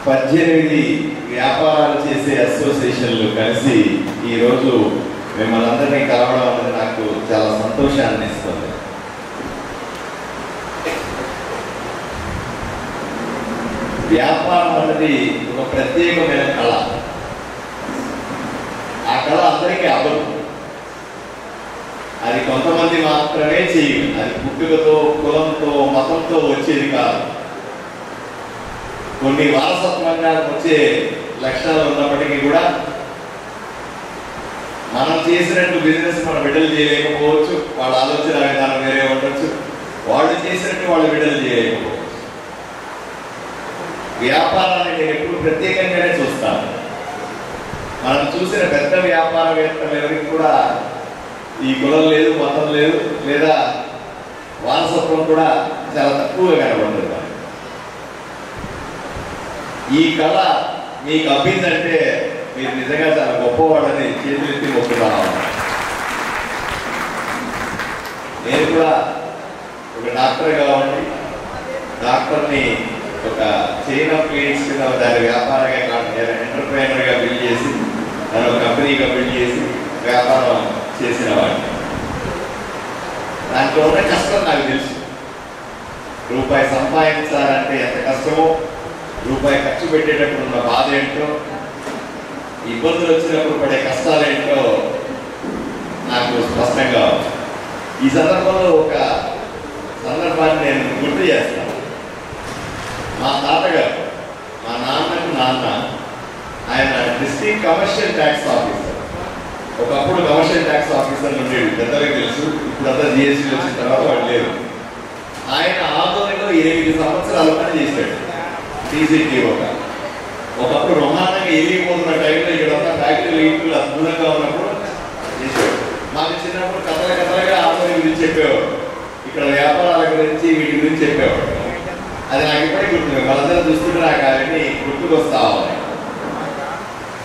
18 వ్యాపారాలు చేసే అసోసియేషన్లు కలిసి ఈరోజు మిమ్మల్ని అందరినీ కలవడం అనేది నాకు చాలా సంతోషాన్ని ఇస్తుంది. వ్యాపారం అనేది ఒక ప్రత్యేకమైన కళ. ఆ కళ అందరికీ అవ్వదు. అది కొంతమంది మాత్రమే చేయరు. అది పుట్టుకతో, కులంతో, మతంతో వచ్చేది కాదు. కొన్ని వారసత్వంగా వచ్చే లక్షణాలు ఉన్నప్పటికీ కూడా మనం చేసినట్టు బిజినెస్ మన బిడ్డలు చేయలేకపోవచ్చు. వాళ్ళ ఆలోచన విధానం వేరే ఉండొచ్చు. వాళ్ళు చేసినట్టు వాళ్ళు బిడ్డలు చేయలేకపోవచ్చు. వ్యాపారాన్ని నేను ఎప్పుడు ప్రత్యేకంగానే చూస్తాను. మనం చూసిన పెద్ద వ్యాపారవేత్తలు ఎవరికి కూడా ఈ కులం లేదు, మతం లేదు, లేదా వారసత్వం కూడా చాలా తక్కువగా కనబడుతుంది. ఈ కళ మీకు అబ్బిందంటే మీరు నిజంగా చాలా గొప్పవాడని చేతులెత్తి మొక్కుతున్నాను. నేను కూడా ఒక డాక్టర్ కాబట్టి డాక్టర్ని ఒక చైన్ ఆఫ్ క్లినిక్స్ కింద దాని వ్యాపారంగా ఎంటర్ప్రైనర్గా బిల్డ్ చేసి దాని ఒక కంపెనీగా బిల్డ్ చేసి వ్యాపారం చేసిన వాడిని. దాంట్లో ఉన్న కష్టం నాకు తెలుసు. రూపాయి సంపాదించాలంటే ఎంత కష్టమో, రూపాయి ఖర్చు పెట్టేటప్పుడు ఉన్న బాధ ఏంటో, ఇబ్బందులు వచ్చినప్పుడు పడే కష్టాలు ఏంటో నాకు స్పష్టంగా. ఈ సందర్భంలో ఒక సందర్భాన్ని నేను గుర్తు చేస్తాను. మా తాతగారు, మా నాన్నకు నాన్న, ఆయన డిస్ట్రిక్ట్ కమర్షియల్ ట్యాక్స్ ఆఫీసర్. ఒకప్పుడు కమర్షియల్ ట్యాక్స్ ఆఫీసర్లు ఉండేవి, పెద్దలకు తెలుసు. ఇప్పుడంతా జిఎస్టీ వచ్చిన తర్వాత వాళ్ళు లేరు. ఆయన ఆధ్వర్యంలో 8 సంవత్సరాలు పని చేశాడు టీసీటీఓగా. ఒకప్పుడు బ్రహ్మాండంగా ఎగిరిపోతున్న టైంలో ఇక్కడంతా ఫ్యాక్టరీలు ఇంట్లో అద్భుతంగా ఉన్నప్పుడు చేశాడు. మాకు చిన్నప్పుడు కథలుగా ఆధ్వర్యం గురించి చెప్పేవాడు. ఇక్కడ వ్యాపారాల గురించి, వీటి గురించి చెప్పేవాడు. అది నాకు ఇప్పటికీ గుర్తుంది. వాళ్ళందరూ చూస్తుంటే నాకు అవన్నీ గుర్తుకొస్తా ఉన్నాయి.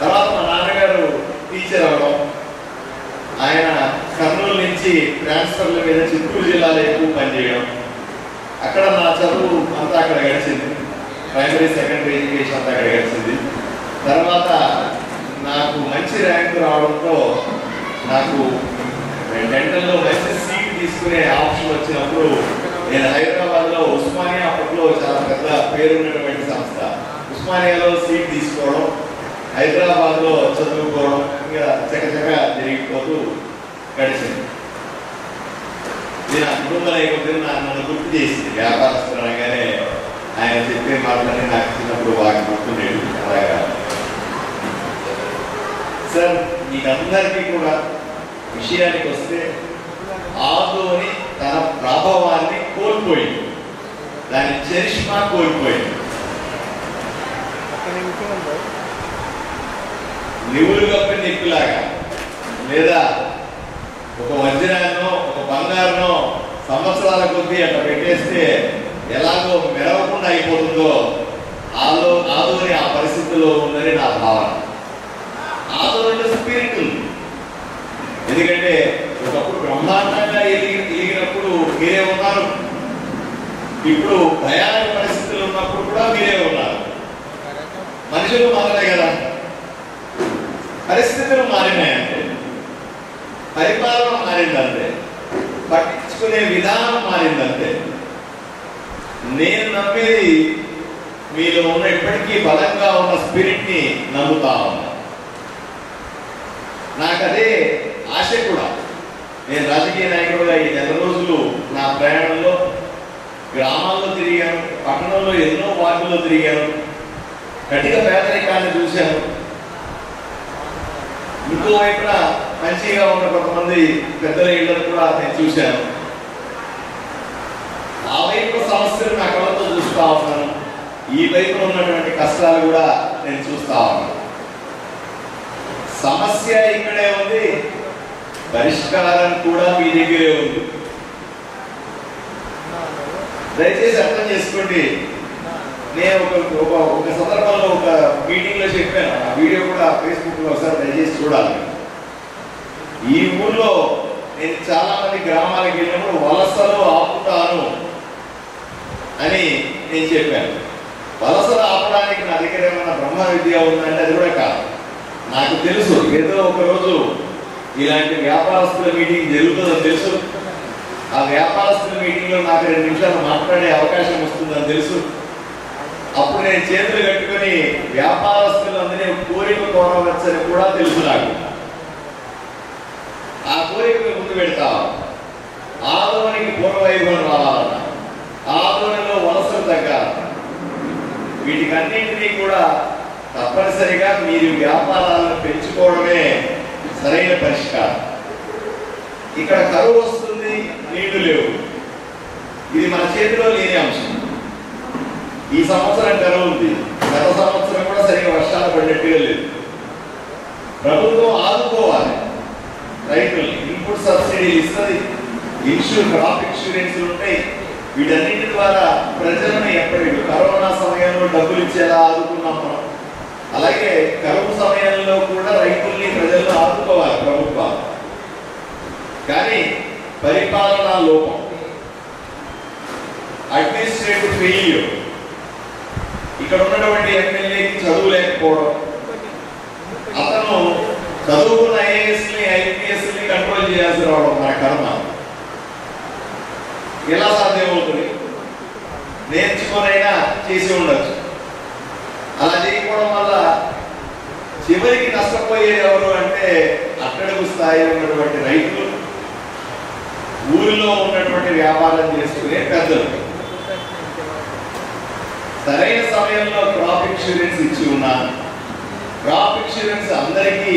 తర్వాత మా నాన్నగారు టీచర్ అవడం, ఆయన కర్నూలు నుంచి ట్రాన్స్ఫర్ల మీద చిత్తూరు జిల్లాలో ఎక్కువ పనిచేయడం. అక్కడ నా చదువు అంతా అక్కడ గడిచింది. ప్రైమరీ, సెకండరీ ఎడ్యుకేషన్ అంతా అక్కడ గడిచింది. తర్వాత నాకు మంచి ర్యాంకు రావడంతో నాకు డెంటల్లో మంచి సీట్ తీసుకునే ఆప్షన్ వచ్చినప్పుడు నేను హైదరాబాద్లో ఉస్మానియా, అప్పట్లో చాలా పెద్ద పేరున్నటువంటి సంస్థ, ఉస్మానియాలో సీట్ తీసుకోవడం, హైదరాబాద్లో చదువుకోవడం, ఇంకా చక్కచక్క జరిగిపోతూ గడిచింది. ఇది నా కుటుంబ నేపథ్యం నన్ను గుర్తు చేసింది. వ్యాపారస్తులనగానే ఆయన చెప్పే మాటలని నాకు చిన్నప్పుడు బాగా గుర్తుండేది. అలాగా సార్, మీకందరికీ కూడా విషయానికి వస్తే ఆదోని తన ప్రభావాన్ని కోల్పోయింది, దాని చరిష్మా కోల్పోయింది. నివులు కప్పి నిప్పులాగా, లేదా ఒక వజ్రాన్నో ఒక బంగారునో సంవత్సరాల కొద్దీ అట్లా పెట్టేస్తే ఎలాగో మెరవకుండా అయిపోతుందో ఆదోని ఆ పరిస్థితుల్లో ఉందని నా భావన. ఆదోనిలో స్పిరిట్ ఉంది. ఎందుకంటే ఒకప్పుడు బ్రహ్మాండంగా ఎదిగినప్పుడు మీరే ఉన్నారు. ఇప్పుడు భయానక పరిస్థితులు ఉన్నప్పుడు కూడా మీరే ఉన్నారు. మనుషులు మారలే కదా, పరిస్థితులు మారినాయంటే, పరిపాలన మారిందంటే, పట్టించుకునే విధానం మారిందంటే. నేను నమ్మేది మీలో ఉన్న ఇప్పటికీ బలంగా ఉన్న స్పిరిట్ ని నమ్ముతా ఉన్నా. నాకు అదే ఆశ కూడా. నేను రాజకీయ నాయకుడుగా ఈ 4 రోజులు నా ప్రయాణంలో గ్రామాల్లో తిరిగాను, పట్టణంలో ఎన్నో వార్డుల్లో తిరిగాను, కటిక పేదరికాన్ని చూశాను. ఇంకోవైపున మంచిగా ఉన్న కొంతమంది పెద్దల ఇళ్లను కూడా నేను చూశాను. ఆ వైపు సమస్యలు నా కళ్ళతో చూస్తూ ఉన్నాను, ఈ వైపున ఉన్నటువంటి కష్టాలు కూడా నేను చూస్తూ ఉన్నాను. సమస్య ఇక్కడే ఉంది, పరిష్కారం కూడా మీ దగ్గరే ఉంది. దయచేసి అర్థం చేసుకోండి. నేను ఒక సందర్భంలో ఒక మీటింగ్ లో చెప్పాను, ఆ వీడియో కూడా ఫేస్బుక్ లో ఒకసారి దయచేసి చూడాలి. ఈ ఊర్లో నేను చాలా మంది గ్రామాలకు వెళ్ళినప్పుడు వలసలు ఆపుతాను అని నేను చెప్పాను. వలసలు ఆపడానికి నా దగ్గర ఏమన్నా బ్రహ్మ విద్య ఉందంటే అది కూడా కాదు. నాకు తెలుసు ఏదో ఒక రోజు ఇలాంటి వ్యాపారస్తుల మీటింగ్ జరుగుతుందని తెలుసు. ఆ వ్యాపారస్తుల మీటింగ్ లో నాకు 2 నిమిషాలు మాట్లాడే అవకాశం వస్తుందని తెలుసు. అప్పుడు నేను చేతులు కట్టుకొని వ్యాపారస్తులందరినీ కోరిక కోరవచ్చని కూడా తెలుసు. నాకు ఆ కోరికను ముందు పెడతా. ఆదోనికి పూర్వవైభవం రావాలన్న, ఆదోనిలో వలసలు తగ్గాలన్న, వీటికన్నింటినీ కూడా తప్పనిసరిగా మీరు వ్యాపారాలను పెంచుకోవడమే సరైన పరిష్కారం. ఇక్కడ కరువు వస్తుంది, నీళ్లు లేవు, ఇది మన చేతిలో లేని అంశం. ఈ సంవత్సరం కరువు ఉంది, గత సంవత్సరం కూడా సరిగా వర్షాలు పడినట్టుగా లేదు. ప్రభుత్వం ఆదుకోవాలి రైతుల్ని, ఇన్పుట్ సబ్సిడీలు ఇస్తుంది, క్రాప్ ఇన్సూరెన్స్లు ఉంటాయి. వీటన్నింటి ద్వారా ప్రజలను ఎప్పటికీ కరోనా సమయంలో డబ్బులు ఇచ్చేలా ఆదుకున్నాం మనం. అలాగే కరువు సమయంలో కూడా రైతుల్ని ప్రజలను ఆదుకోవాలి ప్రభుత్వాలు. కానీ పరిపాలనా లోపం, అడ్మినిస్ట్రేటివ్ ఫెయిల్యూర్, ఇక్కడ ఉన్నటువంటి ఎమ్మెల్యేకి చదువు లేకపోవడం, అతను చదువుకున్న ఐఏఎస్ని ఐపీఎస్ని కంట్రోల్ చేయాల్సి రావడం మన కర్మ. ఎలా సాధ్యమవుతుంది? నేర్చుకునైనా చేసి ఉండొచ్చు. అలా చేయకపోవడం వల్ల చివరికి నష్టపోయేది ఎవరు అంటే అట్టడుగు స్థాయి ఉన్నటువంటి రైతులు, ఊరిలో ఉన్నటువంటి వ్యాపారం చేసుకునే పెద్దలు. సరైన సమయంలో క్రాప్ ఇన్సూరెన్స్ ఇచ్చి ఉన్నా, క్రాప్ ఇన్సూరెన్స్ అందరికీ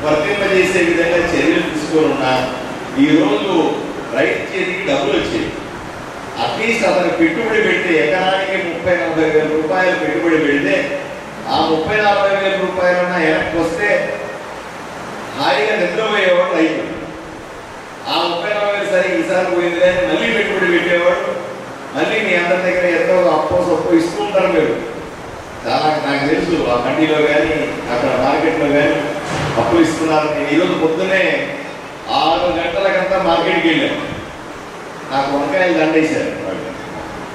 వర్తింపజేసే విధంగా చర్యలు తీసుకొని ఉన్నా, ఈరోజు రైతు చేతికి డబ్బులు వచ్చాయి. అట్లీస్ట్ అతను పెట్టుబడి పెడితే ఎకరానికి 30-40 వేల రూపాయలు పెట్టుబడి పెడితే ఆ 30-40 వేల రూపాయలన్నా వెనక్కి వస్తే హాయిగా నిద్రపోయేవాడు రైతు. ఆ 30-40 వేలు సరే ఈసారి పోయింది అని మళ్ళీ పెట్టుబడి పెట్టేవాడు. మళ్ళీ మీ అందరి దగ్గర ఎంతో అప్పో సొప్పో ఇస్తూ ఉంటారు మీరు. చాలా నాకు తెలుసు, ఆ మండీలో కానీ అక్కడ మార్కెట్లో కానీ అప్పులు ఇస్తున్నారు. నేను ఈరోజు పొద్దున్నే 6 గంటలకంతా మార్కెట్కి వెళ్ళాను. నాకు వంకాయలు దండేశారు,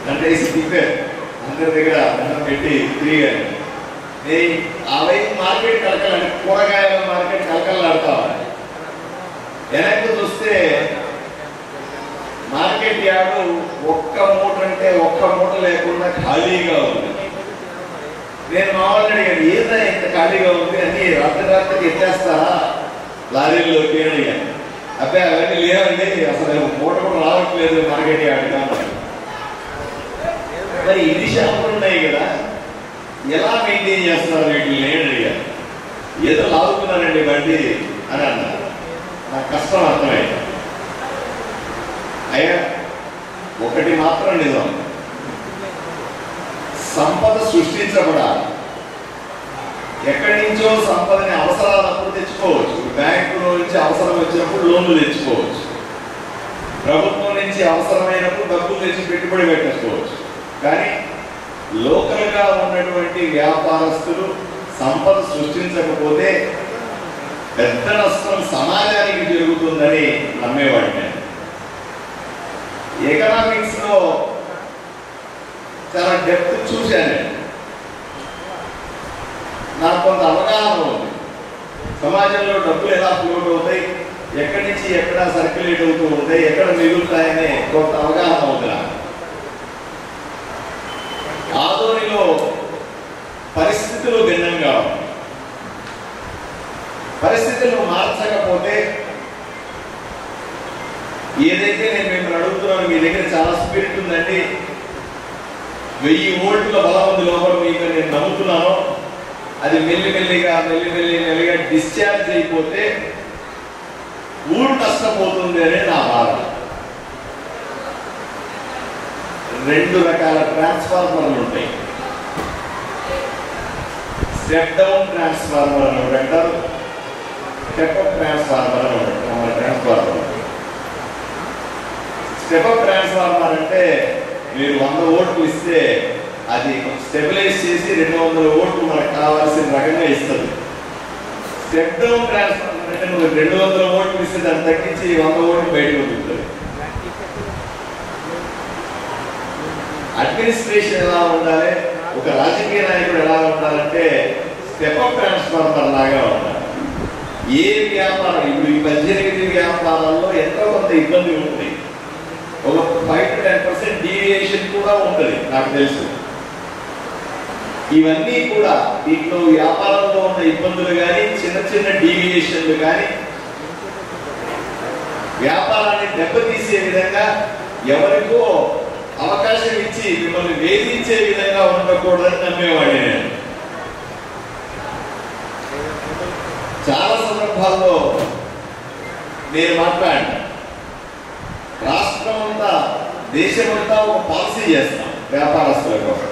దండేసి తిప్పారు, అందరి దగ్గర దండం పెట్టి తిరిగాను. నేను ఆ వైపు మార్కెట్ కలకలంటే కూరగాయల మార్కెట్ కలకలాడుతాను. వెనక్కి చూస్తే మార్కెట్ యార్డు ఒక్క మూట అంటే ఒక్క మూట లేకుండా ఖాళీగా ఉంది. నేను మా వాళ్ళని అడిగాను, ఏదా ఇంత ఖాళీగా ఉంది అని, రాత్రికి ఎత్తేస్తారా లారీల్లోకి అని అడిగాను. అబ్బాయి అవన్నీ లేవండి, అసలు మూట కూడా రావట్లేదు మార్కెట్ యార్డుగా. మరి ఇన్ని షాపులు ఉన్నాయి కదా, ఎలా మెయింటైన్ చేస్తున్నారు వీటిని అని అడిగాను. ఏదో లాగుతున్నారండి బండి అని అన్నారు. నాకు కష్టం అర్థమైంది. అయ్యా ఒకటి మాత్రం నిజం, సంపద సృష్టించబడాలి. ఎక్కడి నుంచో సంపదని అవసరాలప్పుడు తెచ్చుకోవచ్చు. బ్యాంకులో నుంచి అవసరం వచ్చినప్పుడు లోన్లు తెచ్చుకోవచ్చు. ప్రభుత్వం నుంచి అవసరమైనప్పుడు డబ్బులు తెచ్చి పెట్టుబడి పెట్టేసుకోవచ్చు. కానీ లోకల్గా ఉన్నటువంటి వ్యాపారస్తులు సంపద సృష్టించకపోతే పెద్ద నష్టం సమాజానికి జరుగుతుందని నమ్మేవాడిని నేను. ఎకనామిక్స్ లో చాలా డెప్త్ చూశాను. నాకు కొంత అవగాహన ఉంది. సమాజంలో డబ్బులు ఎలా ఫ్లోట్ అవుతాయి, ఎక్కడి నుంచి ఎక్కడ సర్క్యులేట్ అవుతూ ఉంటాయి, ఎక్కడ మిగులుతాయనే కొంత అవగాహన ఉంది నాకు. ఆదోనిలో పరిస్థితులు భిన్నంగా ఉన్నాయి. పరిస్థితులను మార్చకపోతే ఏదైతే నేను మిమ్మల్ని అడుగుతున్నాను, మీ దగ్గర చాలా స్పిరిట్ ఉందండి, 1000 ఓట్ల బలం ఉంది లోపల మీకు నేను నమ్ముతున్నాను, అది మెల్లిమెల్లిగా డిశ్చార్జ్ అయిపోతే ఊరు నష్టపోతుంది అనే నా బాధ. 2 రకాల ట్రాన్స్ఫార్మర్లు ఉంటాయి. స్టెప్ డౌన్ ట్రాన్స్ఫార్మర్ అని ఒకటి అంటారు, స్టెప్ అప్ ట్రాన్స్ఫార్మర్ అని ఒకటి. ట్రాన్స్ఫార్మర్ స్టెప్ అప్ ట్రాన్స్ఫార్మర్ అంటే మీరు 100 ఓట్లు ఇస్తే అది స్టెబిలైజ్ చేసి 200 ఓట్లు మనకు కావాల్సిన రకంగా ఇస్తుంది. స్టెప్ డౌన్ ట్రాన్స్ఫార్మర్ అంటే నువ్వు 200 ఓట్లు ఇస్తే దాన్ని తగ్గించి 100 ఓట్లు బయటకు వదులుతుంది. అడ్మినిస్ట్రేషన్ ఎలా ఉండాలి, ఒక రాజకీయ నాయకుడు ఎలా ఉండాలి ఉండాలంటే స్టెప్ అప్ ట్రాన్స్ఫార్మర్ లాగా ఉండాలి. ఏ వ్యాపారం ఇప్పుడు ఈ 18 వ్యాపారాల్లో ఎంతో కొంత ఇబ్బంది ఉంటుంది. ఒక 5 to 10% డీవియేషన్ కూడా ఉంటుంది నాకు తెలుసు. ఇవన్నీ కూడా దీంట్లో వ్యాపారంలో ఉన్న ఇబ్బందులు కానీ చిన్న చిన్న డీవియేషన్లు కానీ వ్యాపారాన్ని దెబ్బతీసే విధంగా ఎవరికో అవకాశం ఇచ్చి మిమ్మల్ని వేధించే విధంగా ఉండకూడదని నమ్మేవాడిని నేను. చాలా సందర్భాల్లో నేను మాట్లాడిన రాష్ట్రం అంతా దేశమంతా ఒక పాలసీ చేస్తాం వ్యాపారస్తుల కోసం.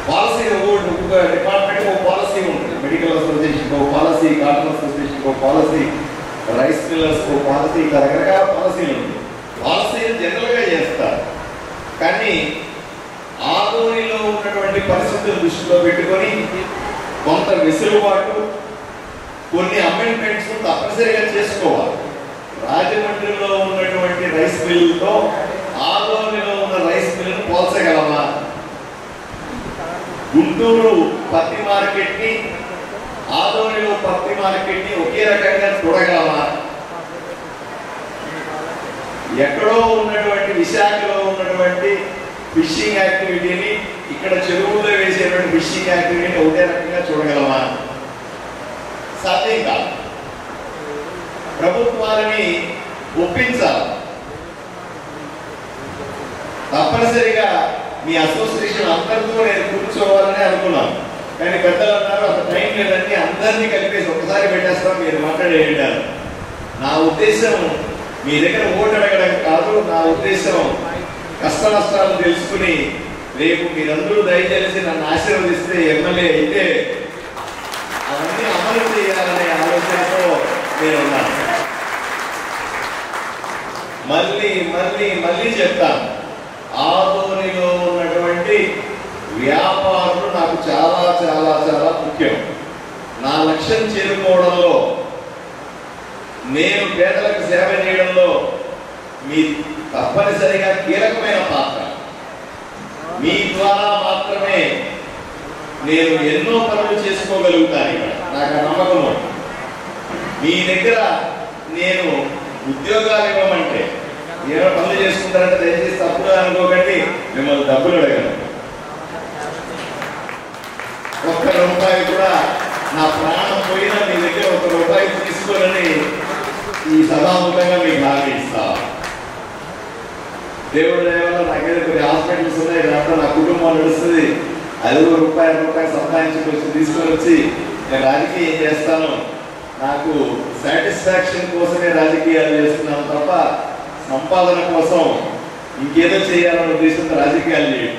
పాలసీ ఒక డిపార్ట్మెంట్ ఒక పాలసీ ఉంటుంది. మెడికల్ అసోసియేషన్ ఒక పాలసీ, కాటన్ అసోసియేషన్ ఒక పాలసీ, రైస్ మిల్లర్స్ ఒక పాలసీ, ఇలా రకరకాల పాలసీలు ఉంటాయి. పాలసీలు జనరల్ గా చేస్తారు. కానీ ఆదోనిలో ఉన్నటువంటి పరిస్థితులు దృష్టిలో పెట్టుకొని కొంత వెసులుబాటు, కొన్ని అమెండ్మెంట్స్ తప్పనిసరిగా చేసుకోవాలి. రాజమండ్రిలో ఉన్నటువంటి రైస్ మిల్లుతో ఆదోనిలో ఉన్న రైస్ మిల్లును పోల్చగలమా? గుంటూరు పత్తి మార్కెట్ ని ఆదోనిలో పత్తి మార్కెట్ ని ఒకే రకంగా చూడగలమా? ఎక్కడో ఉన్నటువంటి విశాఖలో ఉన్నటువంటి ఫిషింగ్ యాక్టివిటీని ఇక్కడ చెరువులో వేసేటువంటి ఫిషింగ్ యాక్టివిటీని ఒకే రకంగా చూడగలమా? సాధ్యం కాదు. ప్రభుత్వాలని ఒప్పించాలి. తప్పనిసరిగా మీ అసోసియేషన్ అందరితో నేను కూర్చోవాలని అనుకున్నాను. కానీ పెద్దలు అన్నారు అంత టైం లేదండి, అందరినీ కలిపేసి ఒకసారి పెట్టేస్తాం, మీరు మాట్లాడేయండి. నా ఉద్దేశం మీ దగ్గర ఓటు అడగడం కాదు. నా ఉద్దేశం కష్ట నష్టాలు తెలుసుకుని రేపు మీరందరూ దయచేసి నన్ను ఆశీర్వదిస్తే ఎమ్మెల్యే అయితే అవన్నీ అమలు చేయాలనే ఆలోచనతో నేను ఉన్నాను. మళ్ళీ మళ్ళీ మళ్ళీ చెప్తాను, ఆదోనిలో ఉన్నటువంటి వ్యాపారులు నాకు చాలా చాలా చాలా ముఖ్యం. నా లక్ష్యం చేరుకోవడంలో, నేను పేదలకు సేవ చేయడంలో మీ తప్పనిసరిగా కీలకమైన పాత్ర. మీ ద్వారా మాత్రమే నేను ఎన్నో పనులు చేసుకోగలుగుతాను. ఇక్కడ నాకు ఆ నమ్మకం. మీ దగ్గర నేను ఉద్యోగాలు ఇవ్వమంటే ఏమో పనులు చేసుకుంటారంటే దయచేసి తప్పుగా అనుకోకండి, మిమ్మల్ని డబ్బులు అడగను. ఒక్క రూపాయి కూడా నా ప్రాణం పోయినా మీ దగ్గర ఒక రూపాయి తీసుకోవాలని ఈ సభాముఖంగా మీకు హామీ ఇస్తా. దేవుడి దయ వల్ల నాకేదో కొన్ని హాస్పిటల్స్ ఉన్నాయి, దాంట్లో నా కుటుంబం నడుస్తుంది. అది రూపాయి సంపాదించుకొచ్చి తీసుకొని వచ్చి నేను రాజకీయం చేస్తాను. నాకు సాటిస్ఫాక్షన్ కోసమే రాజకీయాలు చేస్తున్నాను తప్ప సంపాదన కోసం ఇంకేదో చేయాలన్న ఉద్దేశంతో రాజకీయాలు చేయడం.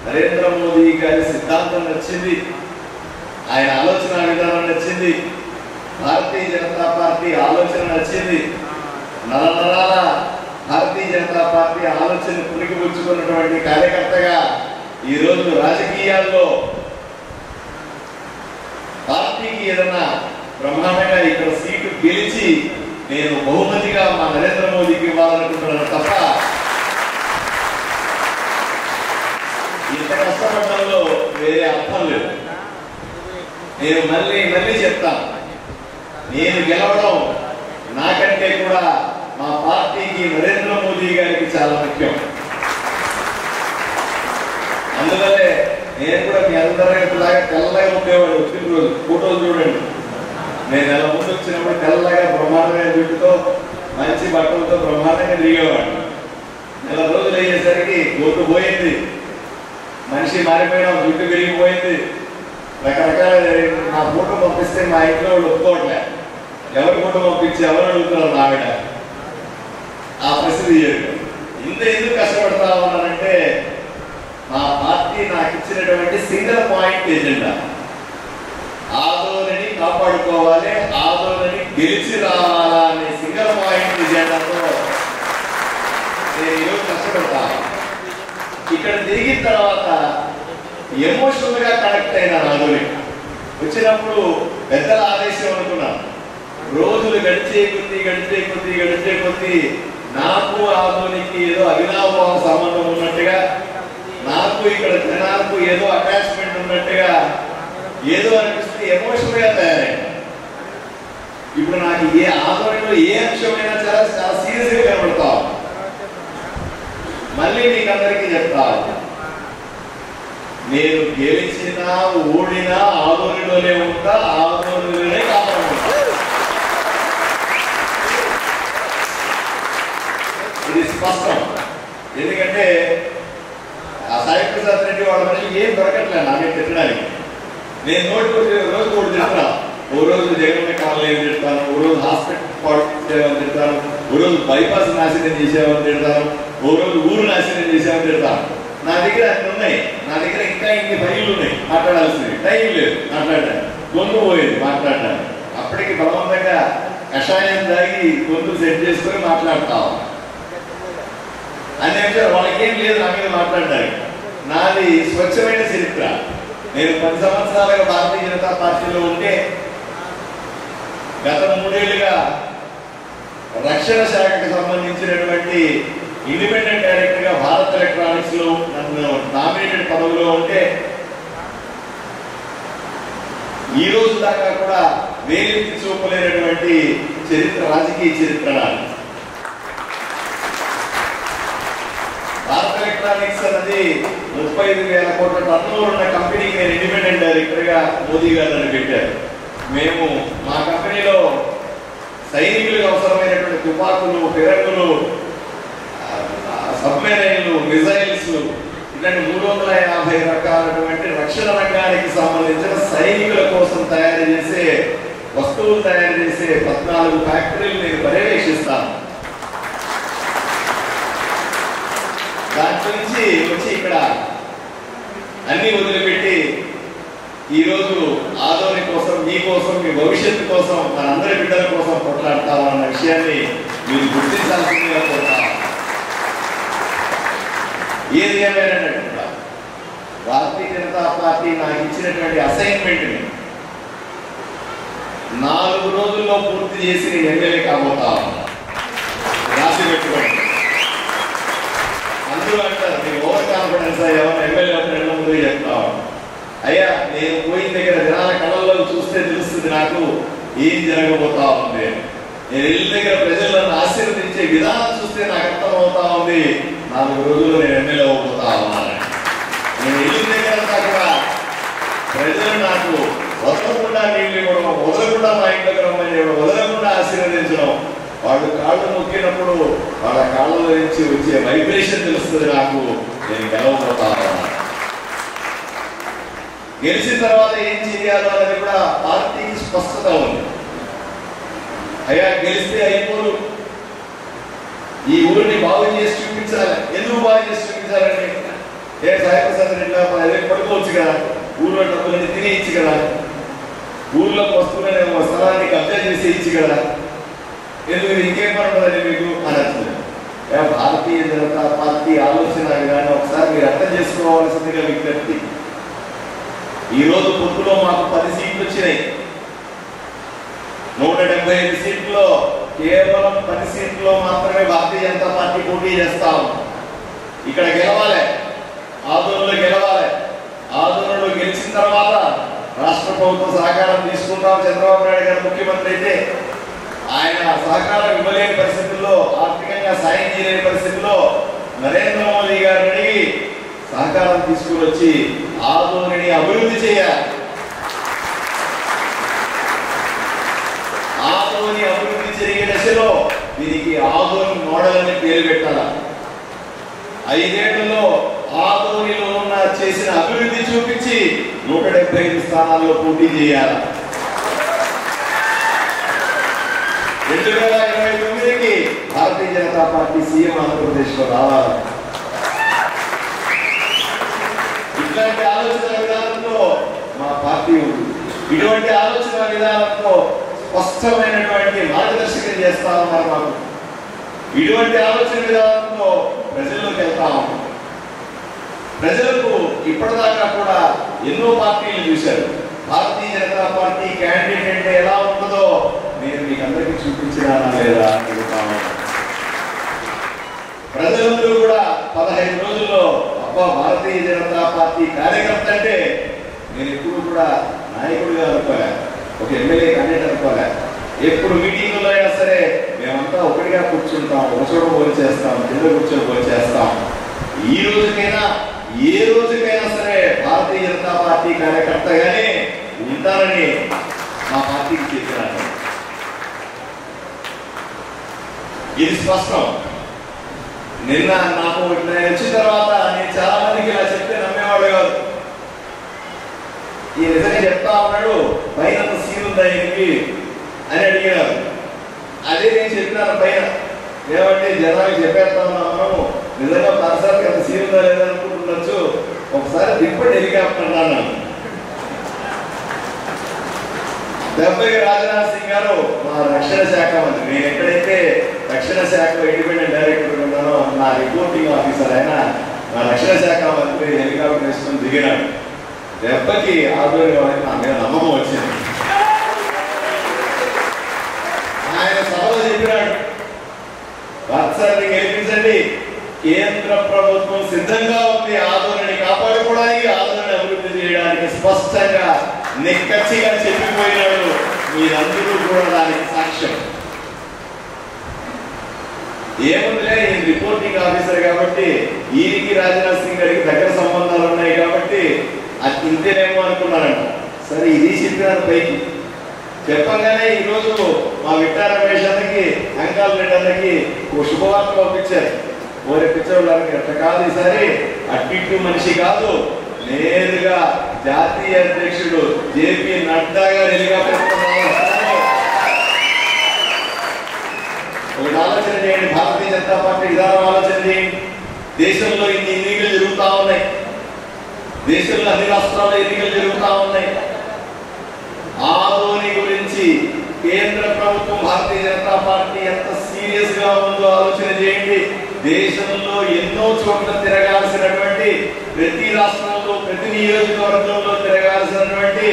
నరేంద్ర మోదీ గారి సిద్ధాంతం నచ్చింది, ఆయన ఆలోచన విధానం నచ్చింది, భారతీయ జనతా పార్టీ ఆలోచన నచ్చింది. నరనరాల భారతీయ జనతా పార్టీ ఆలోచన పుణికిపుచ్చుకున్నటువంటి కార్యకర్తగా ఈరోజు రాజకీయాల్లో పార్టీకి ఏదన్నా బ్రహ్మాండంగా ఇక్కడ సీటు గెలిచి నేను బహుమతిగా మా నరేంద్ర మోదీకి ఇవ్వాలనుకుంటున్నాను తప్ప ఇంత కష్టపడడంలో వేరే అర్థం లేదు. నేను మళ్ళీ మళ్ళీ చెప్తాను, నేను గెలవడం నాకంటే కూడా మా పార్టీకి నరేంద్ర మోదీ గారికి చాలా ముఖ్యం. అందువల్లే నేను కూడా మీ అందరిలాగా తెల్లగా ఉండేవాడు. వచ్చిన రోజు ఫోటోలు చూడండి, నేను నెల ముందు వచ్చినప్పుడు తెల్లగా బ్రహ్మాండమైన జుట్టుతో మంచి బట్టలతో బ్రహ్మాండంగా తిరిగేవాడు. నెల రోజులు అయ్యేసరికి గొంతు పోయింది, మనిషి మారిపోయినా జుట్టు విరిగిపోయింది. రకరకాల నా ఫోటో పంపిస్తే మా ఇంట్లో వాళ్ళు ఒప్పుకోవట్లే. ఎవరి ఫోటో పంపించి ఎవరు అడుగుతున్నారు ఆవిడ. ఆ పరిస్థితి ఇంత ఎందుకు కష్టపడతా ఉన్నానంటే మా పార్టీ నాకు ఇచ్చినటువంటి సింగిల్ పాయింట్ ఎజెండా, ఆదోనిని కాపాడుకోవాలి, ఆదోనిని గెలిచి రావాలా అనే సింగిల్ పాయింట్ ఎజెండాతో నేను ఈరోజు కష్టపడతా. ఇక్కడ తిరిగిన తర్వాత ఎమోషనల్ గా కనెక్ట్ అయినా ఆదోని వచ్చినప్పుడు పెద్దల ఆదేశం అనుకున్నాను. రోజులు గడిచే కొద్దీ నాకు ఆదోనికి ఏదో అవినాభావ సంబంధం ఉన్నట్టుగా, నాకు ఇక్కడ జనాలకు ఏదో అటాచ్మెంట్ ఉన్నట్టుగా ఏదో అనిపిస్తే ఎమోషనల్ గా తయారైంది. ఇప్పుడు నాకు ఏ ఆందోళనలో ఏ అంశమైనా చాలా చాలా సీరియస్ గా కనబడతావు. మళ్ళీ మీకు అందరికీ చెప్తా, నేను గెలిచినా ఓడినా ఆందోళనలోనే ఉంటా, ఆందోళనలోనే కాపాడుకుంటా. ఇది స్పష్టం. ఎందుకంటే ఆ సాయి ప్రసాద్ రెడ్డి వాళ్ళ మనిషికి ఏం దొరకట్లేదు నాకే తిట్టడానికి. నేను రోజు కూడా తింటాను. ఓ రోజు జగన్ కాలనీ తిడతాను, ఓ రోజు హాస్పిటల్ తిడతాను, ఓ రోజు బైపాస్ నాశనం చేసేవని తిడతాను, ఓ రోజు ఊరు నాశనం చేసేవని తిడతాను. నా దగ్గర అన్ని ఉన్నాయి. నా దగ్గర ఇంకా ఇన్ని ఫైళ్ళు ఉన్నాయి మాట్లాడాల్సింది. టైం లేదు మాట్లాడడానికి, గొంతు పోయేది మాట్లాడడానికి. అప్పటికి బలవంతంగా కషాయం తాగి గొంతు సెట్ చేసుకొని మాట్లాడతాం. అనే విషయాలు వాళ్ళకేం లేదు నా మీద మాట్లాడడానికి. నాది స్వచ్ఛమైన చరిత్ర. నేను 10 సంవత్సరాలుగా భారతీయ జనతా పార్టీలో ఉంటే గత 3 ఏళ్లుగా రక్షణ శాఖకు సంబంధించినటువంటి ఇండిపెండెంట్ డైరెక్టర్ గా భారత్ ఎలక్ట్రానిక్స్ లో నన్ను నామినేటెడ్ పదవిలో ఉంటే ఈ రోజు దాకా కూడా వేలెత్తి చూపలేనటువంటి చరిత్ర, రాజకీయ చరిత్ర. భారత్ ఎలక్ట్రానిక్స్ అన్నది 35,000 కోట్ల టర్నోవర్ ఉన్న కంపెనీకి నేను ఇండిపెండెంట్ డైరెక్టర్ గా మోదీ గారు నన్ను పెట్టారు. మేము మా కంపెనీలో సైనికులకు అవసరమైనటువంటి తుపాకులు, ఫిరంగులు, సబ్మెరైన్లు, మిజైల్స్, ఇలాంటి 350 రకాలైనటువంటి రక్షణ రంగానికి సంబంధించిన సైనికుల కోసం తయారు చేసే వస్తువులు తయారు చేసే 14 ఫ్యాక్టరీలు నేను పర్యవేక్షిస్తాను. దాంట్లో నుంచి వచ్చి ఇక్కడ అన్ని వదిలిపెట్టి ఈరోజు ఆదోని కోసం, మీ కోసం, మీ భవిష్యత్తు కోసం, మనందరి బిడ్డల కోసం కొట్లాడతామన్న విషయాన్ని మీరు గుర్తించాల్సిందిగా కోరుతాం. ఏది ఏమైనా భారతీయ జనతా పార్టీ నాకు ఇచ్చినటువంటి అసైన్మెంట్ ని 4 రోజుల్లో పూర్తి చేసి నేను ఎమ్మెల్యే కాబోతా రాసి పెట్టుకోండి. అందరూ అంటారు నేను ఓవర్ కాన్ఫిడెన్స్ అయ్యామని ఎమ్మెల్యే ముందు చెప్తాను. అయ్యా, నేను పోయిన దగ్గర జనాల కళల్లో చూస్తే తెలుస్తుంది నాకు ఏం జరగబోతా ఉంది. నేను ఇళ్ళ దగ్గర ప్రజలను ఆశీర్వదించే విధానం చూస్తే నాకు అర్థమవుతా ఉంది 4 రోజుల్లో నేను ఎమ్మెల్యే అవ్వబోతా ఉన్నాను. నేను ఇళ్ళ దగ్గర కూడా ప్రజలు నాకు వదలకుండా నీళ్ళు ఇవ్వడం, వదలకుండా మా ఇంట్లోకి రమ్మని చెప్పడం, వదలకుండా ఆశీర్వదించడం, వాళ్ళు కాళ్ళు నొక్కినప్పుడు వాళ్ళ కాళ్ళలో నుంచి వచ్చే వైబ్రేషన్ తెలుస్తుంది నాకు. నేను గెలవబోతా ఉన్నాను. గెలిచిన తర్వాత ఏం చేయాలో అనేది కూడా పార్టీకి స్పష్టత ఉంది. అయ్యా, గెలిస్తే అయిపోరు, ఈ ఊరిని బాగు చేసి చూపించాలి. ఎందుకు బాగు చేసి చూపించాలండి? సాయి ప్రసాద్ రెడ్డి పడుకోవచ్చు కదా, ఊర్లో డబ్బులన్నీ తినేయచ్చు కదా, ఊర్లోకి వస్తున్న స్థలాన్ని కబ్జా చేసి ఇచ్చి కదా, ఎందుకు ఇంకేం పని ఉంటుందండి మీకు అని అంటుంది. భారతీయ జనతా పార్టీ ఆలోచన విధానం ఒకసారి మీరు అర్థం చేసుకోవాల్సిందిగా విజ్ఞప్తి. ఈరోజు పొత్తులో మాకు 10 సీట్లు వచ్చినాయి. 175 సీట్లో కేవలం 10 సీట్లో మాత్రమే భారతీయ జనతా పార్టీ పోటీ చేస్తాం. ఇక్కడ గెలవాలి, ఆదోనిలో గెలవాలి. ఆదోనిలో గెలిచిన తర్వాత రాష్ట్ర ప్రభుత్వ సహకారం తీసుకుంటాం. చంద్రబాబు నాయుడు గారు ముఖ్యమంత్రి అయితే ఆయన సహకారం ఇవ్వలేని పరిస్థితుల్లో, ఆర్థికంగా సాయం చేయలేని పరిస్థితుల్లో నరేంద్ర మోదీ గారిని అడిగి సహకారం తీసుకుని వచ్చి ఆదోనిని అభివృద్ధి చేయాలి. ఆదోని అభివృద్ధి జరిగే దశలో దీనికి ఆదోని మోడల్ అని పేరు పెట్టాలి. 5 ఏళ్లలో ఆదోనిలో ఉన్న చేసిన అభివృద్ధి చూపించి 175 స్థానాల్లో పోటీ చేయాలి. 2029కి భారతీయ జనతా పార్టీ సీఎం ఆంధ్రప్రదేశ్ లో రావాలి. ఇట్లాంటి ఆలోచన విధానంతో మా పార్టీ ఉంది. ఇటువంటి ఆలోచన విధానంతో స్పష్టమైనటువంటి మార్గదర్శకం చేస్తా ఉన్నారు మాకు. ఇటువంటి ఆలోచన విధానంతో ప్రజల్లోకి వెళ్తాము. ప్రజలకు ఇప్పటిదాకా కూడా ఎన్నో పార్టీలు చూశారు. భారతీయ జనతా పార్టీ క్యాండిడేట్ అంటే ఎలా ఉంటుందో నేను మీకు అందరికీ చూపించినా లేదా అడుగుతాను. ప్రజలందరూ కూడా 15 రోజుల్లో అబ్బా భారతీయ జనతా పార్టీ కార్యకర్త అంటే నేను ఎప్పుడు కూడా నాయకుడిగా అనుకోలే, ఒక ఎమ్మెల్యే క్యాండిడేట్ అనుకోలే. ఎప్పుడు మీటింగుల్లో అయినా సరే మేమంతా ఒకటిగా కూర్చుంటాం, ఒక చోట పోల్ చేస్తాం, కింద కూర్చొని పోల్ చేస్తాం. ఈ రోజుకైనా ఏ రోజుకైనా సరే భారతీయ జనతా పార్టీ కార్యకర్తగానే ఉంటారని మా పార్టీకి చెప్పినాను. ఇది స్పష్టం. నిన్న నాకు నేను వచ్చిన తర్వాత నేను చాలా మందికి ఇలా చెప్తే నమ్మేవాళ్ళు కాదు. ఈ నిజంగా చెప్తా ఉన్నాడు, పైన సీన్ ఉందా ఈయనకి అని అడిగినారు. అదే నేను చెప్పినాను పైన, ఏమంటే జనానికి చెప్పేస్తా ఉన్నాము, నిజంగా పరిసరానికి అంత సీన్ ఉందా లేదా అనుకుంటుండొచ్చు, ఒకసారి దిప్పటి హెలికాప్టర్ అన్నాను. 70 రాజ్నాథ్ సింగ్ గారు మా రక్షణ శాఖ మంత్రి. నేను ఎక్కడైతే రక్షణ శాఖలో ఇండిపెండెంట్ డైరెక్టర్ ఉన్నానో నా రిపోర్టింగ్ ఆఫీసర్ అయినా మా రక్షణ శాఖ మంత్రి హెలికాప్టర్ వేసుకొని దిగినాడు. 70కి ఆధ్వర్యం నా మీద నమ్మకం వచ్చింది. ఆయన సభలో చెప్పినాడు, వాత్సల్ని గెలిపించండి, కేంద్ర ప్రభుత్వం సిద్ధంగా ఉంది ఆదోళనని కాపాడుకోవడానికి, ఆదోళనని అభివృద్ధి చేయడానికి స్పష్టంగా నిక్కచ్చిగా చెప్పిపోయినాడు. మీరందరూ కూడా దానికి సాక్ష్యం. ఏముందిలే, ఈయన రిపోర్టింగ్ ఆఫీసర్ కాబట్టి ఈయనకి రాజ్నాథ్ సింగ్ గారికి దగ్గర సంబంధాలు ఉన్నాయి కాబట్టి అది ఇంతేనేమో అనుకున్నారంట. సరే, ఇది చెప్పినారు పైకి. చెప్పగానే ఈరోజు మా విట్టా రమేష్ అన్నకి, అంకాల్ రెడ్డి అన్నకి ఓ శుభవార్త పంపించారు. ఓరే పిచ్చోళ్ళకి అట్లా కాదు, ఈసారి అట్టిట్టు మనిషి కాదు, నేరుగా జాతీయ అధ్యక్షుడు జేపీ నడ్డా గారు హెలికాప్టర్. ఒకటి ఆలోచన చేయండి, భారతీయ జనతా పార్టీ విధానం ఆలోచన చేయండి. దేశంలో ఇన్ని ఎన్నికలు జరుగుతూ ఉన్నాయి, దేశంలో అన్ని రాష్ట్రాల్లో ఎన్నికలు జరుగుతూ ఉన్నాయి. ఆదోని గురించి కేంద్ర ప్రభుత్వం, భారతీయ జనతా పార్టీ ఎంత సీరియస్ గా ఉందో ఆలోచన చేయండి. దేశంలో ఎన్నో చోట్ల తిరగాల్సినటువంటి, ప్రతి రాష్ట్రంలో ప్రతి నియోజకవర్గంలో తిరగాల్సినటువంటి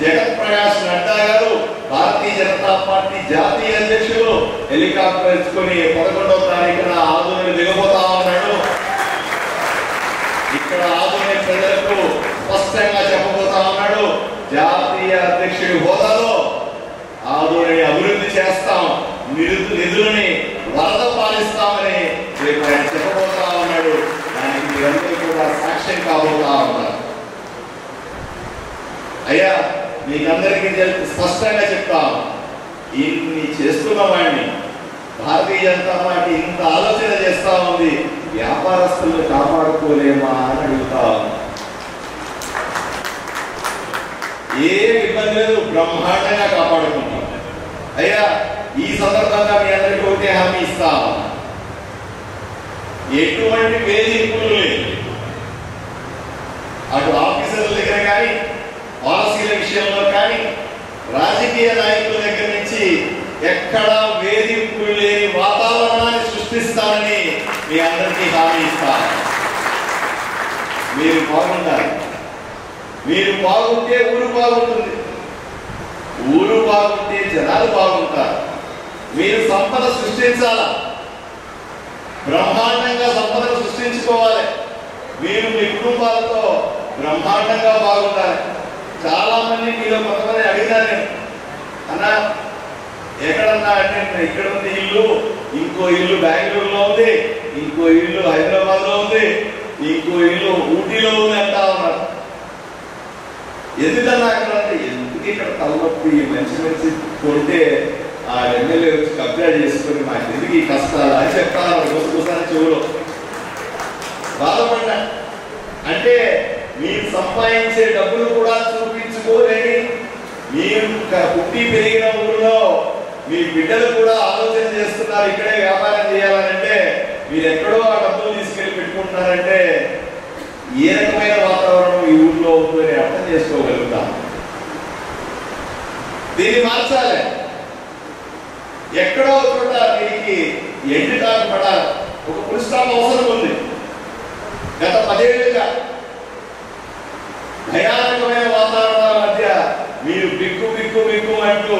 జగత్ ప్రకాష్ నడ్డా గారు, భారతీయ జనతా పార్టీ జాతీయ అధ్యక్షులు, హెలికాప్టర్ ఎత్తుకొని 11వ తారీఖున ఆదోని దిగబోతా ఉన్నాడు. ఇక్కడ ఆదోని ప్రజలకు స్పష్టంగా చెప్పబోతా ఉన్నాడు, జాతీయ అధ్యక్షుడి హోదాలో ఆదోని అభివృద్ధి చేస్తాం, నిధులని వరద పాలిస్తామని ఆయన చెప్పబోతా ఉన్నాడు. దానికి మీరందరూ కూడా సాక్ష్యం కాబోతా ఉన్నారు. అయ్యా, మీకందరికీ స్పష్టంగా చెప్తాం, ఇన్ని చేస్తున్న వాడిని భారతీయ జనతా పార్టీ ఇంత ఆలోచన చేస్తా ఉంది, వ్యాపారస్తులను కాపాడుకోలేమా అని అడుగుతా ఉంది. ఏ ఇబ్బంది లేదు, బ్రహ్మాండంగా కాపాడుకుంటాం. అయ్యా, ఈ సందర్భంగా మీ అందరికీ ఒకటే హామీ ఇస్తాం, ఎటువంటి వేధింపులు లేదు. అటు ఆఫీసర్ల దగ్గర కానీ, పాలసీల విషయంలో కానీ, రాజకీయ నాయకుల దగ్గర నుంచి ఎక్కడా వేధింపులు లేని వాతావరణాన్ని సృష్టిస్తానని మీ అందరికీ హామీ ఇస్తాను. మీరు బాగుండాలి, మీరు బాగుంటే ఊరు బాగుంటుంది, ఊరు బాగుంటే జనాలు బాగుంటారు. మీరు సంపద సృష్టించాలా, బ్రహ్మాండంగా సంపదను సృష్టించుకోవాలి. మీరు మీ కుటుంబాలతో బ్రహ్మాండంగా బాగుండాలి. చాలా మంది మీలో కొంతమంది అడిగినారు, అన్నా ఎక్కడన్నా అంటే ఇక్కడ ఉంది ఇల్లు, ఇంకో ఇల్లు బెంగళూరులో ఉంది, ఇంకో ఇల్లు హైదరాబాద్ లో ఉంది, ఇంకో ఇల్లు ఊటీలో ఉంది అంటా ఉన్నారు. ఎందుకన్నా అక్కడ అంటే, ఎందుకు ఇక్కడ తలనొప్పి, మంచి మంచి కొంటే ఆ ఎమ్మెల్యే వచ్చి కబ్జా చేసుకొని మాకు ఎందుకు ఈ కష్టాలు అని చెప్తాను. రోజుకోసారి చెవులో బాధపడ్డా అంటే, మీరు సంపాదించే డబ్బులు కూడా చూపించుకోలేని, మీరు పుట్టి పెరిగిన ఊరిలో మీ బిడ్డలు కూడా ఆలోచన చేస్తున్నారు ఇక్కడే వ్యాపారం చేయాలనంటే, మీరు ఎక్కడో ఆ డబ్బులు తీసుకెళ్లి పెట్టుకుంటున్నారంటే ఏ రకమైన వాతావరణం ఈ ఊర్లో ఉందని అర్థం చేసుకోగలుగుతాం. దీన్ని మార్చాలి. ఎక్కడో చోట దీనికి ఎండు కాదు పడాలి, ఒక పురుషాల అవసరం ఉంది. గత 10 ఏళ్లుగా భయానకమైన వాతావరణాల మధ్య మీరు బిక్కు బిక్కు బిక్కు అంటూ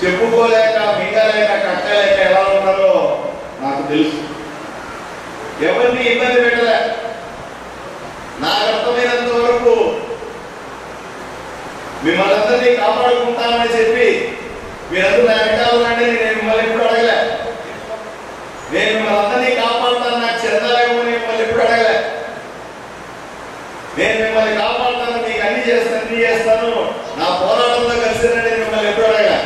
చెప్పుకోలేక, మింగలేక, కట్టలేక ఎలా ఉన్నారో నాకు తెలుసు. ఎవరిని ఇబ్బంది పెట్టలే. నాకు అర్థమైనంత వరకు మిమ్మల్ని అందరినీ కాపాడుకుంటామని చెప్పి మీరందరూ నా వెనకాలంటే నేను మిమ్మల్ని ఎప్పుడు అడగలే. నేను మిమ్మల్ని అందరినీ కాపాడుతాను, నాకు చెందాలేమో మిమ్మల్ని ఎప్పుడు అడగలే. నేను మిమ్మల్ని కాపాడుతాను, మీకు అన్ని చేస్తాను, నా పోరాటంలో కలిసినంటే మిమ్మల్ని ఎప్పుడు అడగలే.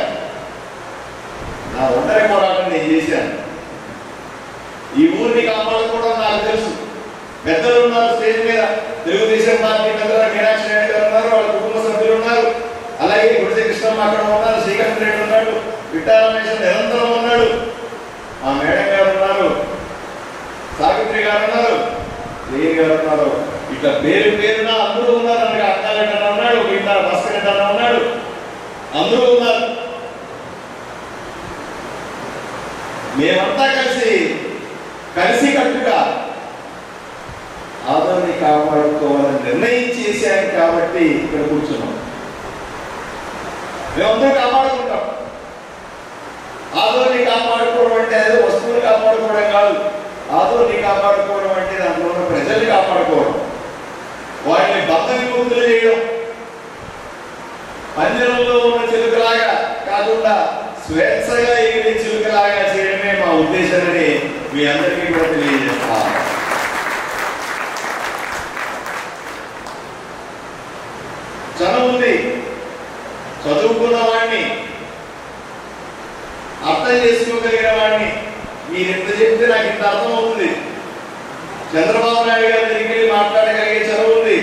నా ఒంటరి పోరాటం నేను చేశాను. ఈ ఊరిని కాపాడుకోవడం నాకు తెలుసు. పెద్దలు ఉన్నారు స్టేజ్ మీద, తెలుగుదేశం పార్టీ పెద్దలు మీనాక్షి నాయుడు గారు ఉన్నారు, వాళ్ళ కుటుంబ సభ్యులు ఉన్నారు, అలాగే గుడిసె కృష్ణమ్మ అక్కడ ఉన్నారు, శ్రీకాంత్ రెడ్డి ఉన్నాడు, విఠారమేశ్వర నిరంతరం ఉన్నాడు, ఆ మేడం గారు ఉన్నారు, సావిత్రి గారు ఉన్నారు, దేవి గారు ఉన్నారు. ఇట్లా పేరున అందరూ ఉన్నారు. అనగా అక్కారెడ్డి అన్న ఉన్నాడు, మిగతా భాస్కర్ అన్న ఉన్నాడు, అందరూ ఉన్నారు. మేమంతా కలిసి కట్టుగా ఆదోని కాపాడుకోవాలని నిర్ణయం చేశాను కాబట్టి ఇక్కడ కూర్చున్నాం. మేమందరూ కాపాడుకుంటాం. ఆదోని కాపాడుకోవడం అంటే అదే వస్తువులు కాపాడుకోవడం కాదు. ఆదోని కాపాడుకోవడం అంటే దాంట్లో ఉన్న ప్రజల్ని కాపాడుకోవడం, వాటిని బంధ విముక్తులు చేయడం, పంజరంలో ఉన్న చిలుకలాగా కాకుండా స్వేచ్ఛగా ఎగిరే చిలుకలాగా చేయడమే మా ఉద్దేశాన్ని మీ అందరికీ కూడా తెలియజేస్తా. చదువు ఉంది, చదువుకున్న వాడిని, అర్థం చేసుకోగలిగిన వాడిని మీరు ఎంత చెప్తే నాకు ఇంత అర్థం అవుతుంది. చంద్రబాబు నాయుడు గారి దగ్గరికి వెళ్ళి మాట్లాడగలిగే చదువు ఉంది,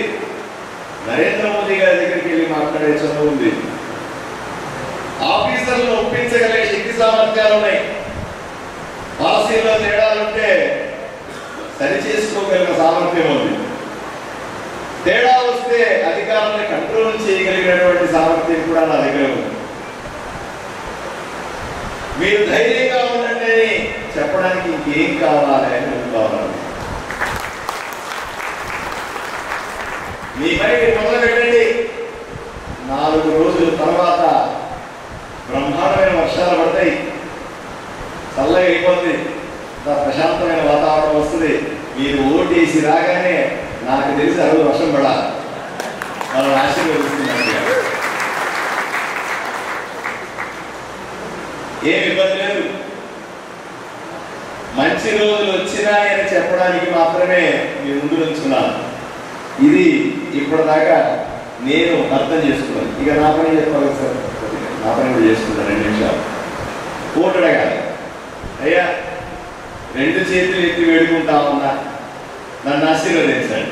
నరేంద్ర మోదీ గారి దగ్గరికి వెళ్ళి మాట్లాడే చదువు ఉంది, ఆఫీసర్లను ఒప్పించగలిగే శక్తి సామర్థ్యాలు ఉన్నాయి, పాలసీల్లో తేడాలుంటే సరి చేసుకోగలిగిన సామర్థ్యం ఉంది, తేడా వస్తే అధికారులను కంట్రోల్ చేయగలిగినటువంటి సామర్థ్యం కూడా నా దగ్గర ఉంది. మీరు ధైర్యంగా ఉండండి అని చెప్పడానికి ఇంకేం కావాలి అని అనుకోవాలి. మీ పని మీరు మొదలు పెట్టండి. 4 రోజుల తర్వాత బ్రహ్మాండమైన వర్షాలు పడతాయి, చల్లగా అయిపోతుంది, ప్రశాంతమైన వాతావరణం వస్తుంది. మీరు ఓటేసి రాగానే నాకు తెలిసి ఆ రోజు వర్షం పడాలి, వాళ్ళని ఆశీర్వదిస్తున్నారు. ఏం ఇబ్బంది లేదు. మంచి రోజులు వచ్చినాయని చెప్పడానికి మాత్రమే మీ ముందు నుంచున్నాను. ఇది ఇప్పటిదాకా నేను అర్థం చేసుకున్నాను. ఇక నా పని చెప్పాలి సార్, నా పని కూడా చేసుకున్నాను. 2 నిమిషాలు ఓటు అడగాలి. అయ్యా 2 చేతులు ఎత్తి వేడుకుంటా ఉన్నా, నన్ను ఆశీర్వదించండి.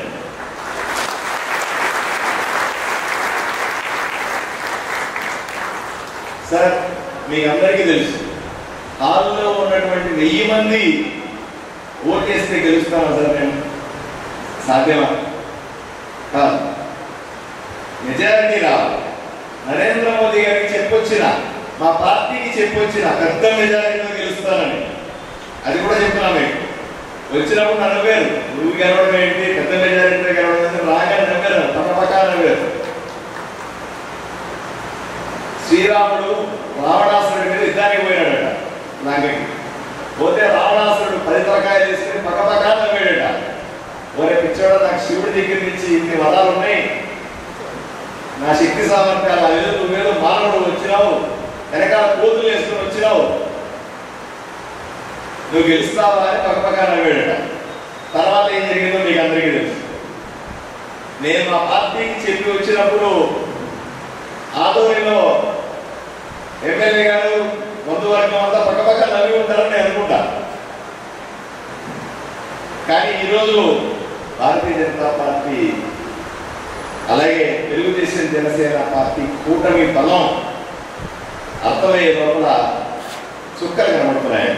సార్ మీకు అందరికీ తెలుసు, హాల్లో ఉన్నటువంటి 1000 మంది ఓటేస్తే గెలుస్తామా సార్? మేము సాధ్యమా? కాదు. మెజారిటీ రావాలి. నరేంద్ర మోదీ గారికి చెప్పొచ్చిన, మా పార్టీకి చెప్పొచ్చిన పెద్ద మెజారిటీలో గెలుస్తానని, అది కూడా చెప్తున్నాను. మీకు వచ్చినప్పుడు నవ్వారు, నువ్వు గెలవడం ఏంటి, పెద్ద మెజారిటీలో గెలవడం రాగానే నవ్వారు, పక్కపక్క నవ్వారు. శ్రీరాముడు రావణాసురుడి మీద యుద్ధానికి పోయినాడట, లంకకి పోతే రావణాసురుడు 10 తలకాయలు తీసుకుని పక్కపక్క నవ్వాడట. ఓరే పిచ్చోడ, నాకు శివుడి దగ్గర నుంచి ఇన్ని వరాలు ఉన్నాయి, నా శక్తి సామర్థ్యాలు లేదు, నువ్వేదో మానవుడు వచ్చినావు, వెనకాల కోతులు వేసుకుని వచ్చినావు, నువ్వు గెలుస్తావా అని పక్కపక్క నవ్వాడట. తర్వాత ఏం జరిగిందో మీకు అందరికీ తెలుసు. నేను మా పార్టీకి చెప్పి వచ్చినప్పుడు ఆదోనిలో ఎమ్మెల్యే గారు బంధువర్గం అంతా పక్కపక్క నవ్వి ఉంటారని నేను అనుకుంటా. కానీ ఈరోజు భారతీయ జనతా పార్టీ అలాగే తెలుగుదేశం జనసేన పార్టీ కూటమి బలం అర్థమయ్యే లోపల చుక్కలు కనబడుతున్నాయి.